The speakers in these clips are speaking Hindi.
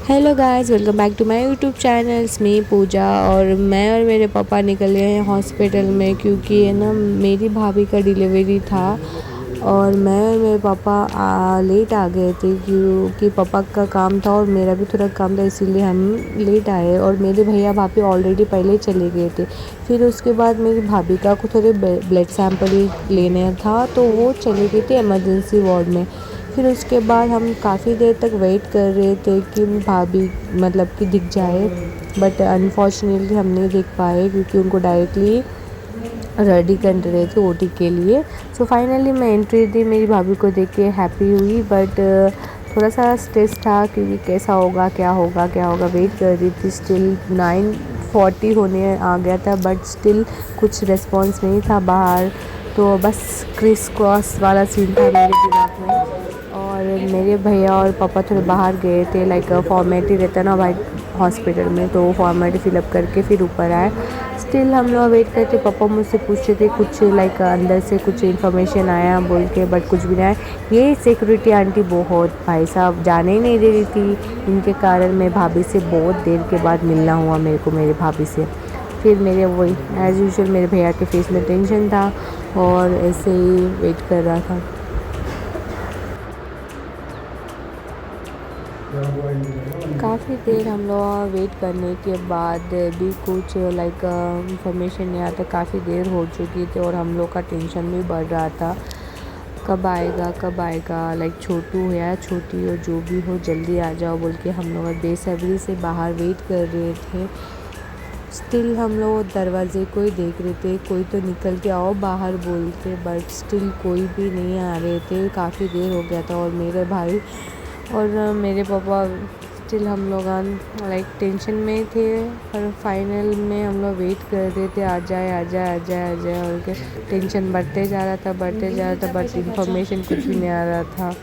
Hello guys, welcome back to my YouTube channel me Pooja. और मैं और मेरे पापा निकले हैं हॉस्पिटल में, क्योंकि है ना मेरी भाभी का डिलीवरी था। और मैं और मेरे पापा लेट आ गए थे, क्योंकि पापा का काम था और मेरा भी थोड़ा काम था, इसीलिए हम लेट आए। और मेरे भैया भाभी ऑलरेडी पहले ही चले गए थे। फिर उसके बाद मेरी भाभी का को थोड़े ब्लड सैंपल लेने था, तो वो चले गए थे इमरजेंसी वार्ड में। फिर उसके बाद हम काफ़ी देर तक वेट कर रहे थे कि भाभी मतलब कि दिख जाए, बट अनफॉर्चुनेटली हम नहीं देख पाए, क्योंकि उनको डायरेक्टली रेडी कर रहे थे ओटी के लिए। सो फाइनली मैं एंट्री दी, मेरी भाभी को देख के हैप्पी हुई, बट थोड़ा सा स्ट्रेस था, क्योंकि कैसा होगा क्या होगा क्या होगा। वेट कर रही थी, स्टिल 9:40 होने आ गया था, बट स्टिल कुछ रिस्पॉन्स नहीं था बाहर। तो बस क्रिस क्रॉस वाला सीन था मेरे दिमाग में। और मेरे भैया और पापा थोड़े बाहर गए थे, लाइक फॉर्मेलिटी रहता है ना भाई हॉस्पिटल में, तो वो फॉर्मेलिटी फिलअप करके फिर ऊपर आए। स्टिल हम लोग वेट करते, पापा मुझसे पूछते थे कुछ लाइक अंदर से कुछ इन्फॉर्मेशन आया बोल के, बट कुछ भी नहीं आया। ये सिक्योरिटी आंटी बहुत भाई साहब जाने ही नहीं दे रही थी, इनके कारण मैं भाभी से बहुत देर के बाद मिलना हुआ मेरे को, मेरे भाभी से। फिर मेरे वही एज़ यूजुअल मेरे भैया के फेस में टेंशन था और ऐसे ही वेट कर रहा था। काफ़ी देर हम लोग वेट करने के बाद भी कुछ लाइक इंफॉर्मेशन नहीं आता। काफ़ी देर हो चुकी थी और हम लोग का टेंशन भी बढ़ रहा था, कब आएगा कब आएगा। लाइक छोटू हो या छोटी हो, जो भी हो जल्दी आ जाओ बोल के हम लोग बेसब्री से बाहर वेट कर रहे थे। स्टिल हम लोग दरवाजे को ही देख रहे थे, कोई तो निकल के आओ बाहर बोल के, बट स्टिल कोई भी नहीं आ रहे थे। काफ़ी देर हो गया था और मेरे भाई और मेरे पापा स्टिल हम लोग लाइक टेंशन में थे। और फाइनल में हम लोग वेट कर रहे थे, आ जाए आ जाए आ जाए आ जाए, और के टेंशन बढ़ते जा रहा था बढ़ते जा रहा था, बट इन्फॉर्मेशन कुछ भी नहीं आ रहा था।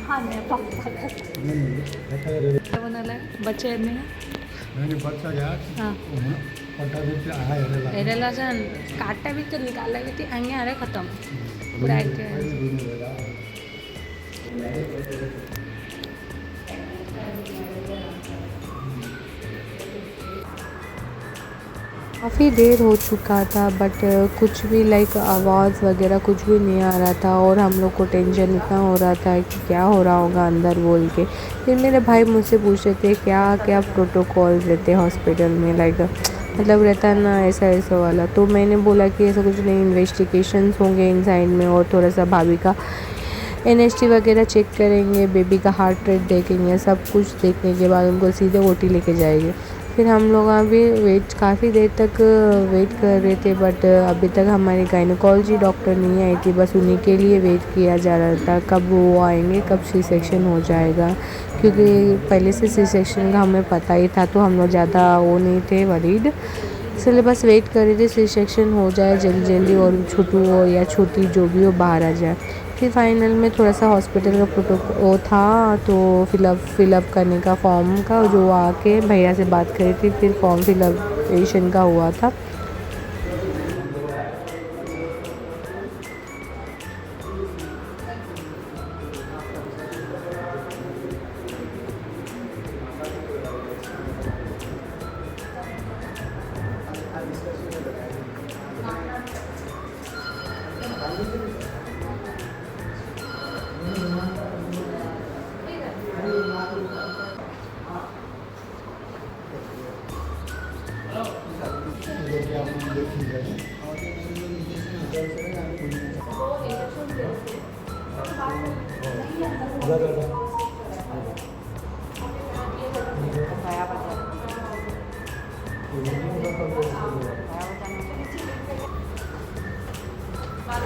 हाँ मैं बनाला बच्चे में हाँ एरेला सन काटा भी तो निकाला भी थी आगे आ रहे खत्म पूरा काफ़ी देर हो चुका था, बट कुछ भी लाइक आवाज़ वगैरह कुछ भी नहीं आ रहा था। और हम लोग को टेंशन इतना हो रहा था कि क्या हो रहा होगा अंदर बोल के। फिर मेरे भाई मुझसे पूछ रहे थे क्या क्या प्रोटोकॉल रहते हॉस्पिटल में, लाइक मतलब रहता है ना ऐसा ऐसा वाला। तो मैंने बोला कि ऐसा कुछ नहीं, इन्वेस्टिगेशंस होंगे इनसाइड में, और थोड़ा सा भाभी का एनएसटी वगैरह चेक करेंगे, बेबी का हार्ट रेट देखेंगे, सब कुछ देखने के बाद उनको सीधे ओटी लेके जाएंगे। फिर हम लोग अभी काफ़ी देर तक वेट कर रहे थे, बट अभी तक हमारी गायनोकोलॉजी डॉक्टर नहीं आई थी। बस उन्हीं के लिए वेट किया जा रहा था, कब वो आएंगे, कब सी सेक्शन हो जाएगा। क्योंकि पहले से सी सेक्शन का हमें पता ही था, तो हम लोग ज़्यादा वो नहीं थे वरीड, इसलिए बस वेट कर रहे थे सी सेक्शन हो जाए जल्दी जल्दी, और छोटू हो या छोटी जो भी हो बाहर आ जाए। फिर फाइनल में थोड़ा सा हॉस्पिटल का प्रोटोकॉल था, तो फिलअप करने का फॉर्म का, जो आके भैया से बात करी थी, फिर फॉर्म फिलअपेशन का हुआ था।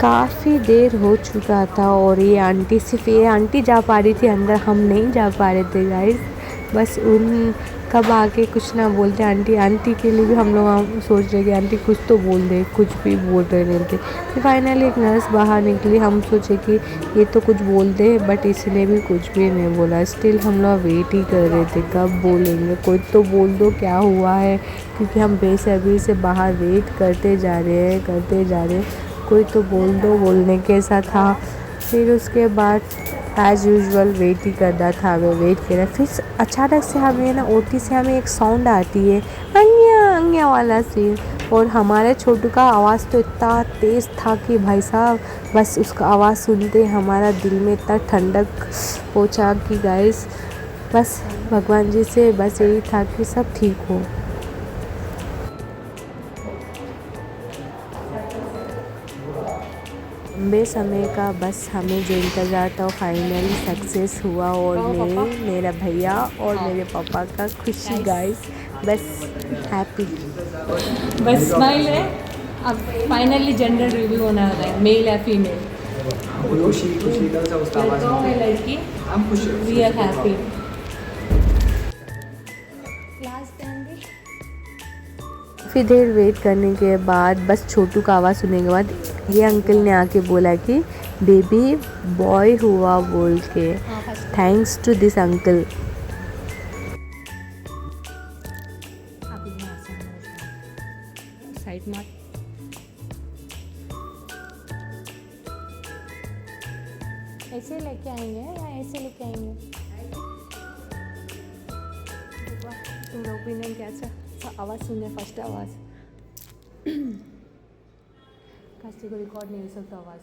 काफ़ी देर हो चुका था और ये आंटी, सिर्फ ये आंटी जा पा रही थी अंदर, हम नहीं जा पा रहे थे गाइस। बस उन कब आके कुछ ना बोलते आंटी, आंटी के लिए भी हम लोग सोच रहे कि आंटी कुछ तो बोल दे, कुछ भी बोल रहे नहीं थे। फिर फाइनली एक नर्स बाहर निकली, हम सोचे कि ये तो कुछ बोल दे, बट इसने भी कुछ भी नहीं बोला। स्टिल हम लोग वेट ही कर रहे थे कब बोलेंगे, कोई तो बोल दो क्या हुआ है, क्योंकि हम बेसब्री से बाहर वेट करते जा रहे हैं, कोई तो बोल दो बोलने के ऐसा था। फिर उसके बाद एज़ यूजुअल वेट ही करना था, हमें वेट किया। फिर अचानक से हमें ना ओटी से हमें एक साउंड आती है, अंगिया अंगिया वाला सीन, और हमारे छोटू का आवाज़ तो इतना तेज़ था कि भाई साहब, बस उसका आवाज़ सुनते हमारा दिल में इतना ठंडक पहुँचा कि गाइस, बस भगवान जी से बस यही था कि सब ठीक हो। लंबे समय का बस हमें जो इंतज़ार था वो फाइनली सक्सेस हुआ, और मैं, मेरा भैया और मेरे पापा का खुशी गाइस, बस हैप्पी, बस स्माइल है। अब फाइनली जेंडर रिव्यू होने वाला है, मेल या फीमेल, लड़का है लड़की, वी आर हैप्पी। फिर देर वेट करने के बाद बस छोटू का आवाज़ सुनने के बाद ये अंकल ने आके बोला कि बेबी बॉय हुआ बोल के, thanks to this uncle. Side मार, ऐसे लेके आएंगे या ऐसे लेके आएंगे, तुम्हारा ओपिनियन कैसा? आवाज़ सुनने, फर्स्ट आवाज़ कास्ती को रिकॉर्ड नहीं हो सकता आवाज़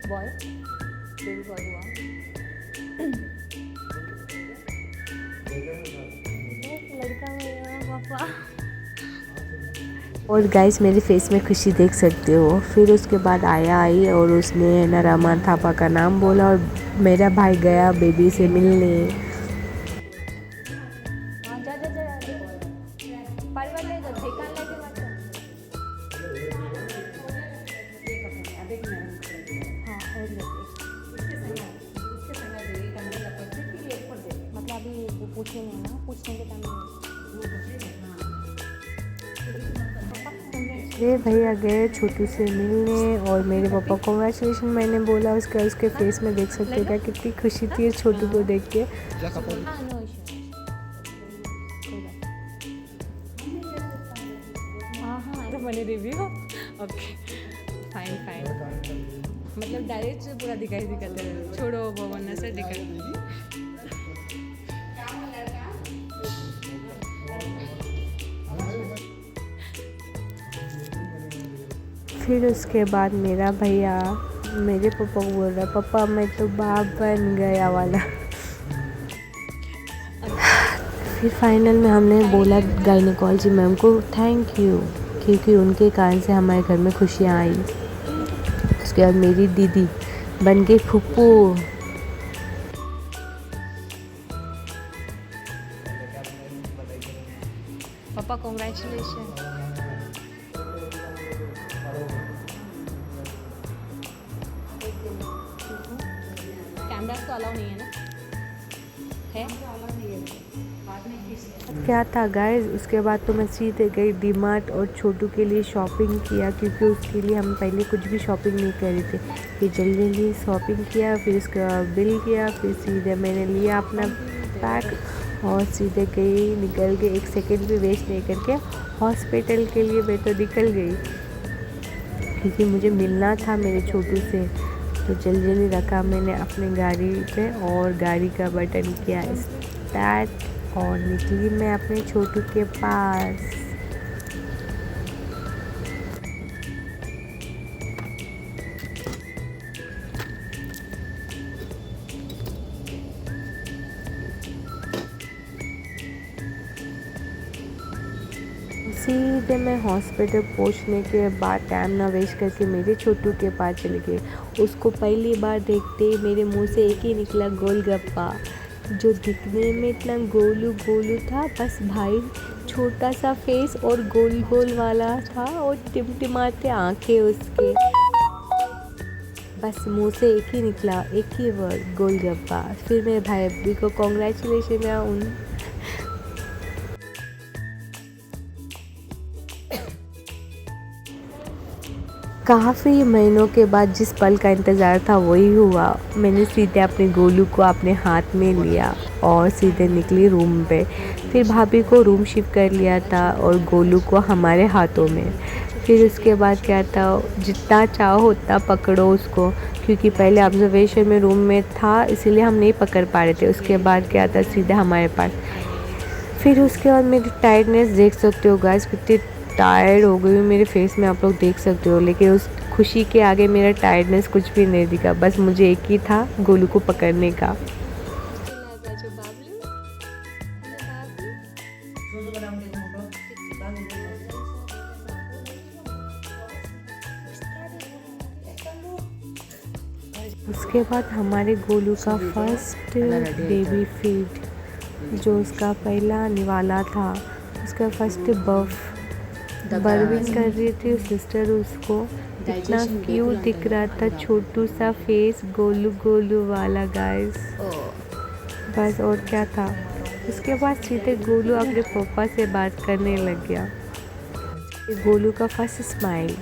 बॉय, बेबी बॉय हुआ, लड़का हुआ पापा। और गाइस मेरे फेस में खुशी देख सकते हो। फिर उसके बाद आई और उसने ना रमान थापा का नाम बोला, और मेरा भाई गया बेबी से मिलने। मतलब अभी वो पूछे नहीं ना, पूछने के टाइम मेरे भैया गए छोटू से मिलने, और मेरे पापा कॉन्ग्रेचुलेशन मैंने बोला, उसके फेस में देख सकते हो क्या कितनी खुशी थी छोटू को देख के। मैंने रिव्यू, ओके फाइन फाइन, मतलब डायरेक्ट से पूरा दिखाई दिखाते हैं, छोड़ो भवन से दिखाई। फिर उसके बाद मेरा भैया मेरे पापा को बोल रहा, पापा मैं तो बाप बन गया वाला। फिर फाइनल में हमने बोला गायनेकोलॉजी मैम को थैंक यू, क्योंकि उनके कारण से हमारे घर में खुशियाँ आई। उसके बाद मेरी दीदी बन गई फूफू। पापा कॉन्ग्रेचुलेशन। कैमरा तो अलाउ नहीं है ना, है? क्या था गाइस, उसके बाद तो मैं सीधे गई डीमार्ट और छोटू के लिए शॉपिंग किया, क्योंकि उसके लिए हम पहले कुछ भी शॉपिंग नहीं करी थे। फिर जल्दी जल्दी शॉपिंग किया, फिर उसका बिल किया, फिर सीधे मैंने लिया अपना पैक और सीधे गई, निकल गई, एक सेकंड भी वेस्ट नहीं करके हॉस्पिटल के लिए मैं तो निकल गई, क्योंकि मुझे मिलना था मेरे छोटू से। तो जल्दी जल्दी रखा मैंने अपने गाड़ी पे और गाड़ी का बटन किया स्टार्ट और निकली मैं अपने छोटू के पास। सीधे मैं हॉस्पिटल पहुंचने के बाद टाइम ना वेस्ट करके मेरे छोटू के पास चले गए। उसको पहली बार देखते ही मेरे मुंह से एक ही निकला गोलगप्पा, जो दिखने में इतना गोलू गोलू था। बस भाई छोटा सा फेस और गोल गोल वाला था और टिमटिमाते आंखें उसके। बस मुंह से एक ही निकला, एक ही वर्ड, गोलगप्पा। फिर मेरे भाई अब्बी को कॉन्ग्रेचुलेशन या उन काफ़ी महीनों के बाद जिस पल का इंतज़ार था वही हुआ। मैंने सीधे अपने गोलू को अपने हाथ में लिया और सीधे निकली रूम पे। फिर भाभी को रूम शिफ्ट कर लिया था और गोलू को हमारे हाथों में। फिर उसके बाद क्या था, जितना चाहो उतना पकड़ो उसको, क्योंकि पहले ऑब्जर्वेशन में रूम में था इसीलिए हम नहीं पकड़ पा रहे थे। उसके बाद क्या था, सीधे हमारे पास। फिर उसके बाद मेरी टायर्डनेस देख सकते हो गाइस, कितनी टायर्ड हो गई मेरे फेस में आप लोग देख सकते हो। लेकिन उस खुशी के आगे मेरा टायर्डनेस कुछ भी नहीं दिखा। बस मुझे एक ही था, गोलू को पकड़ने का। उसके बाद हमारे गोलू का फर्स्ट बेबी फीड, जो उसका पहला निवाला था, उसका फर्स्ट बर्विंग कर रही थी सिस्टर उसको। इतना क्यूट दिख रहा था, छोटू सा फेस, गोलू गोलू वाला गाइस। बस और क्या था। उसके बाद सीधे गोलू अपने पापा से बात करने लग गया। गोलू का first smile.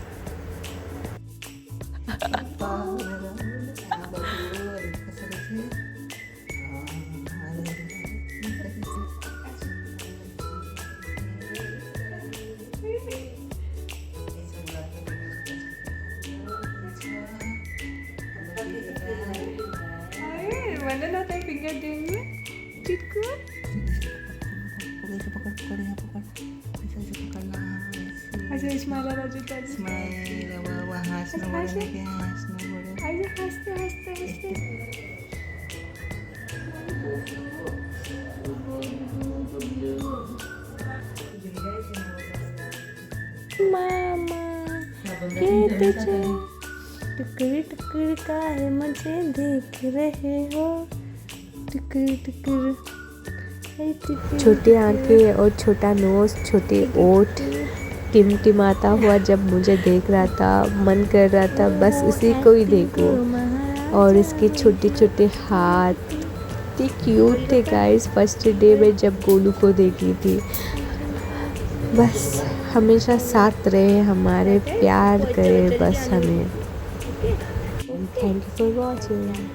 mana nak tahu finger dia ni? Cikgu. Aja Ismaila baju tadi. Ismaila bawa hasna boleh ke hasna boleh. Aja haste. मामा ये तुझे टुकड़ टुकड़ का है, मुझे देख रहे हो टुकड़ टुकड़। छोटी आंखें और छोटा नोज, छोटे ओठ, टिमटिमाता हुआ जब मुझे देख रहा था, मन कर रहा था बस उसी को ही देखो। और इसके छोटे छोटे हाथ इतने क्यूट थे गाइस। फर्स्ट डे में जब गोलू को देखी थी, बस हमेशा साथ रहे हमारे, प्यार करे बस हमें। Thank you for watching.